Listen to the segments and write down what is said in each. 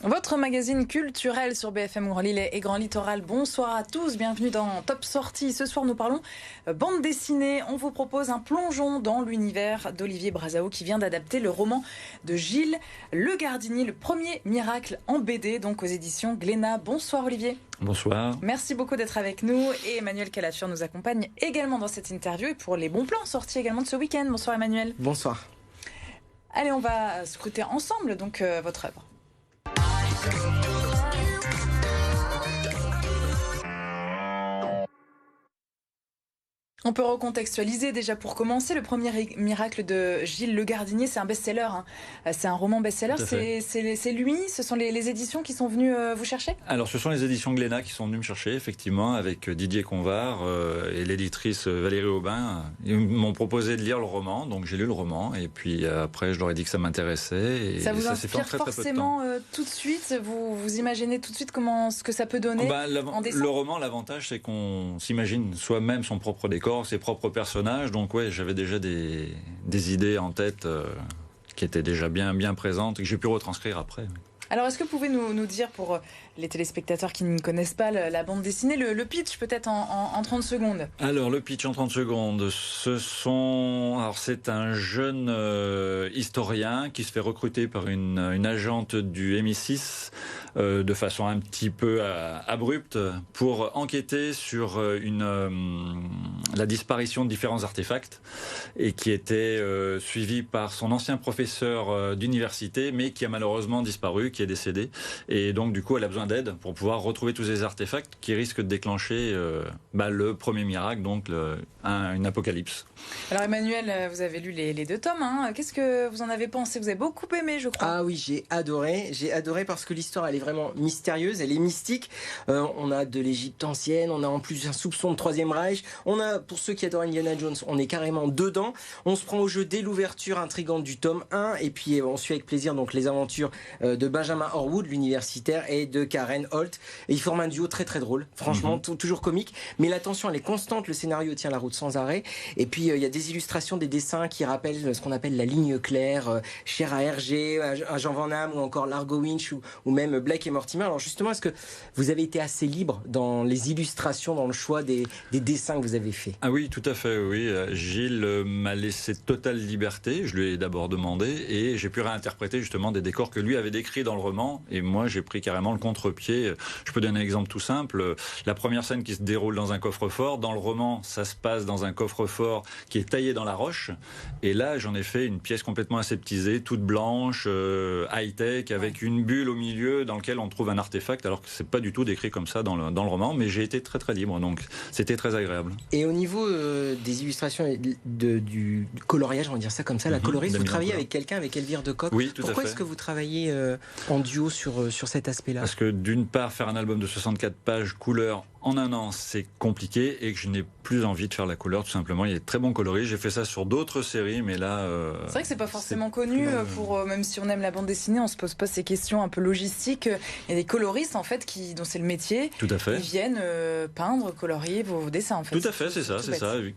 Votre magazine culturel sur BFM Grand Lille et Grand Littoral. Bonsoir à tous, bienvenue dans Top Sortie. Ce soir, nous parlons bande dessinée. On vous propose un plongeon dans l'univers d'Olivier Brazao qui vient d'adapter le roman de Gilles Le Gardinier, le premier miracle en BD, donc aux éditions Glénat. Bonsoir Olivier. Bonsoir. Merci beaucoup d'être avec nous. Et Emmanuel Calature nous accompagne également dans cette interview et pour les bons plans sortis également de ce week-end. Bonsoir Emmanuel. Bonsoir. Allez, on va scruter ensemble donc votre œuvre. On peut recontextualiser déjà pour commencer. Le premier miracle de Gilles Le Gardinier, c'est un best-seller. C'est un roman best-seller. C'est lui, ce sont les éditions qui sont venues vous chercher ? Alors ce sont les éditions Glénat qui sont venues me chercher, effectivement, avec Didier Convar et l'éditrice Valérie Aubin. Ils m'ont proposé de lire le roman, donc j'ai lu le roman. Et puis après, je leur ai dit que ça m'intéressait. Et ça vous inspire inspire forcément tout de suite ? Vous imaginez tout de suite ce que ça peut donner en dessin ? Le roman, l'avantage, c'est qu'on s'imagine soi-même son propre décor, ses propres personnages, donc ouais, j'avais déjà des idées en tête qui étaient déjà bien présentes et que j'ai pu retranscrire après. Alors, est-ce que vous pouvez nous dire, pour les téléspectateurs qui ne connaissent pas la bande dessinée, le pitch peut-être en 30 secondes ? Alors, le pitch en 30 secondes, c'est un jeune historien qui se fait recruter par une agente du MI6 de façon un petit peu abrupte pour enquêter sur la disparition de différents artefacts et qui était suivi par son ancien professeur d'université, mais qui a malheureusement disparu, qui est décédé. Et donc, du coup, elle a besoin d'aide pour pouvoir retrouver tous ces artefacts qui risquent de déclencher le premier miracle, donc une apocalypse. Alors, Emmanuel, vous avez lu les 2 tomes. Qu'est-ce que vous en avez pensé ? Vous avez beaucoup aimé, je crois. Ah oui, j'ai adoré. J'ai adoré parce que l'histoire, elle est vraiment mystérieuse, elle est mystique. On a de l'Égypte ancienne, on a en plus un soupçon de Troisième Reich. On a, pour ceux qui adorent Indiana Jones, on est carrément dedans. On se prend au jeu dès l'ouverture intrigante du tome 1. Et puis, on suit avec plaisir donc les aventures de Benjamin Horwood, l'universitaire, et de Karen Holt. Et ils forment un duo très très drôle, franchement, toujours comique, mais la tension elle est constante, le scénario tient la route sans arrêt. Et puis il y a des illustrations, des dessins qui rappellent ce qu'on appelle la ligne claire, cher à Hergé, à Jean Van Damme, ou encore Largo Winch, ou même Blake et Mortimer. Alors justement, est-ce que vous avez été assez libre dans les illustrations, dans le choix des dessins que vous avez faits ? Ah oui, tout à fait, oui. Gilles m'a laissé totale liberté, je lui ai d'abord demandé, et j'ai pu réinterpréter justement des décors que lui avait décrits dans le roman, et moi j'ai pris carrément le contre-pied. Je peux donner un exemple tout simple. La première scène qui se déroule dans un coffre-fort, dans le roman ça se passe dans un coffre-fort qui est taillé dans la roche, et là j'en ai fait une pièce complètement aseptisée, toute blanche, high-tech, avec une bulle au milieu dans laquelle on trouve un artefact, alors que c'est pas du tout décrit comme ça dans le roman, mais j'ai été très très libre, donc c'était très agréable. Et au niveau des illustrations et du coloriage, on va dire ça comme ça, la coloriste, vous travaillez avec quelqu'un, avec Elvire de Cock. Oui, tout à fait. Pourquoi est-ce que vous travaillez en duo sur cet aspect-là ? Parce que d'une part, faire un album de 64 pages couleur en un an, c'est compliqué, et que je n'ai plus envie de faire la couleur, tout simplement. Il est très bon coloris. J'ai fait ça sur d'autres séries, mais là... c'est vrai que c'est pas forcément connu. Même si on aime la bande dessinée, on se pose pas ces questions un peu logistiques. Il y a des coloristes, en fait, dont c'est le métier. Tout à fait. Ils viennent peindre, colorier vos dessins, en fait. Tout à fait, c'est ça.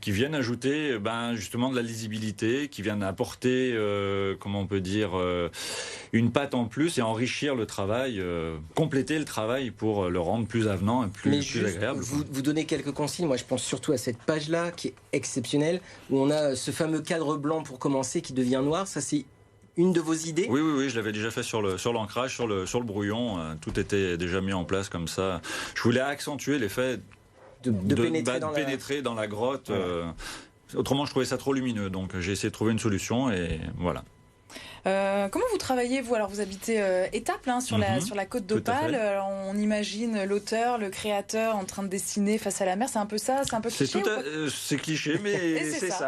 Qui viennent ajouter, justement, de la lisibilité, qui viennent apporter, comment on peut dire, une patte en plus et enrichir le travail, compléter le travail pour le rendre plus avenant et plus agréable. Vous donnez quelques consignes. Moi, je pense surtout à cette page-là qui est exceptionnelle, où on a ce fameux cadre blanc pour commencer qui devient noir. Ça, c'est une de vos idées ? Oui, je l'avais déjà fait sur l'ancrage, sur le brouillon. Tout était déjà mis en place comme ça. Je voulais accentuer l'effet de pénétrer dans la grotte. Ouais. Autrement, je trouvais ça trop lumineux. Donc, j'ai essayé de trouver une solution et voilà. Comment vous travaillez, vous ? Alors, vous habitez Étaples, sur la côte d'Opale. On imagine l'auteur, le créateur en train de dessiner face à la mer. C'est un peu ça ? C'est un peu cliché ? C'est cliché, mais c'est ça.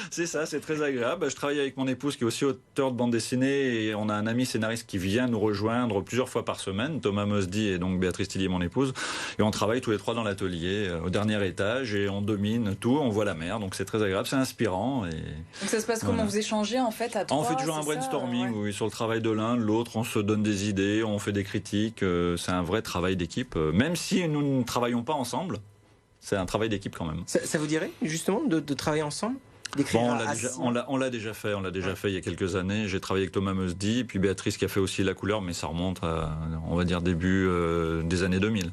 C'est ça, c'est très agréable. Je travaille avec mon épouse qui est aussi auteur de bande dessinée, et on a un ami scénariste qui vient nous rejoindre plusieurs fois par semaine, Thomas Mosdy, et donc Béatrice Tillier, mon épouse. Et on travaille tous les trois dans l'atelier, au dernier étage, et on domine tout, on voit la mer. Donc c'est très agréable, c'est inspirant. Et... Donc ça se passe comment ? Vous échangez en fait à trois ? On fait toujours un brainstorming, oui, sur le travail de l'un, de l'autre, on se donne des idées, on fait des critiques, c'est un vrai travail d'équipe, même si nous ne travaillons pas ensemble, c'est un travail d'équipe quand même. Ça vous dirait justement de travailler ensemble? Bon, on l'a déjà fait il y a quelques années. J'ai travaillé avec Thomas Mesdy, puis Béatrice qui a fait aussi La Couleur, mais ça remonte à, on va dire, début des années 2000.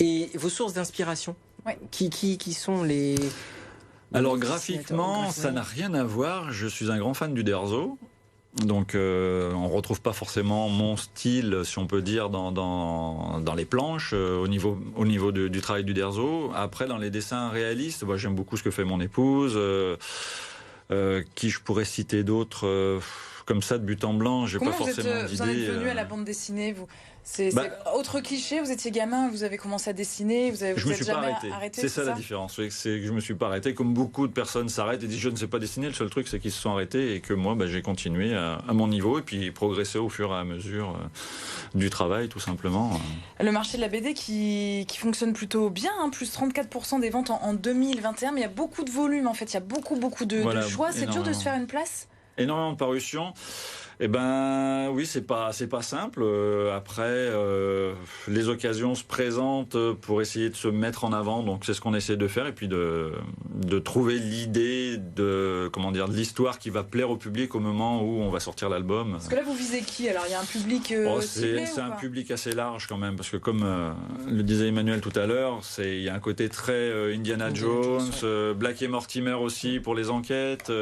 Et vos sources d'inspiration, qui sont les... Alors graphiquement, ça n'a rien à voir. Je suis un grand fan d'Uderzo. Donc on ne retrouve pas forcément mon style, si on peut dire, dans les planches, au niveau du travail d'Uderzo. Après, dans les dessins réalistes, j'aime beaucoup ce que fait mon épouse. Qui je pourrais citer d'autres comme ça de but en blanc, j'ai pas forcément d'idée. Vous en êtes venu à la bande dessinée, vous? C'est autre cliché, vous étiez gamin, vous avez commencé à dessiner, je me suis pas arrêté. C'est ça la différence, c'est que je me suis pas arrêté, comme beaucoup de personnes s'arrêtent et disent je ne sais pas dessiner, le seul truc c'est qu'ils se sont arrêtés et que moi j'ai continué à mon niveau et puis progressé au fur et à mesure du travail tout simplement. Le marché de la BD qui fonctionne plutôt bien, plus 34% des ventes en 2021, mais il y a beaucoup de volume en fait, il y a beaucoup de choix, c'est dur de se faire une place? Énormément de parutions. Eh ben oui, c'est pas simple. Après, les occasions se présentent pour essayer de se mettre en avant. Donc c'est ce qu'on essaie de faire et puis de trouver l'idée de l'histoire qui va plaire au public au moment où on va sortir l'album. Parce que là, vous visez qui? Alors il y a un public c'est un public assez large quand même parce que comme le disait Emmanuel tout à l'heure, il y a un côté très Indiana Jones, Black et Mortimer aussi pour les enquêtes.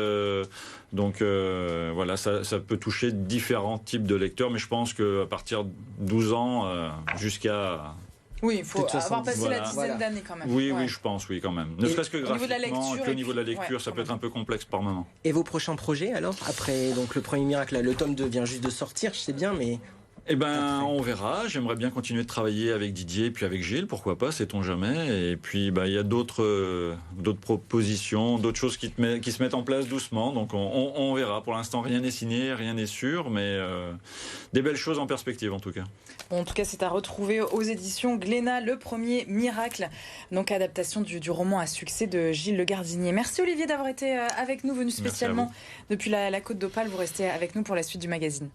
Donc voilà, ça peut toucher différents types de lecteurs, mais je pense qu'à partir de 12 ans jusqu'à... Oui, il faut avoir passé la dizaine d'années quand même. Oui, je pense, quand même. Ne serait-ce que graphiquement, au niveau de la lecture, ça peut être un peu complexe par moment. Et vos prochains projets alors? Après donc le premier miracle, là, le tome 2 vient juste de sortir, je sais bien, mais... Eh ben, on verra. J'aimerais bien continuer de travailler avec Didier et puis avec Gilles, pourquoi pas, sait-on jamais. Et puis, il y a d'autres propositions, d'autres choses qui se mettent en place doucement. Donc, on verra. Pour l'instant, rien n'est signé, rien n'est sûr, mais des belles choses en perspective, en tout cas. Bon, en tout cas, c'est à retrouver aux éditions Glénat, le premier miracle. Donc, adaptation du roman à succès de Gilles Le Gardinier. Merci Olivier d'avoir été avec nous, venu spécialement depuis la Côte d'Opale. Vous restez avec nous pour la suite du magazine.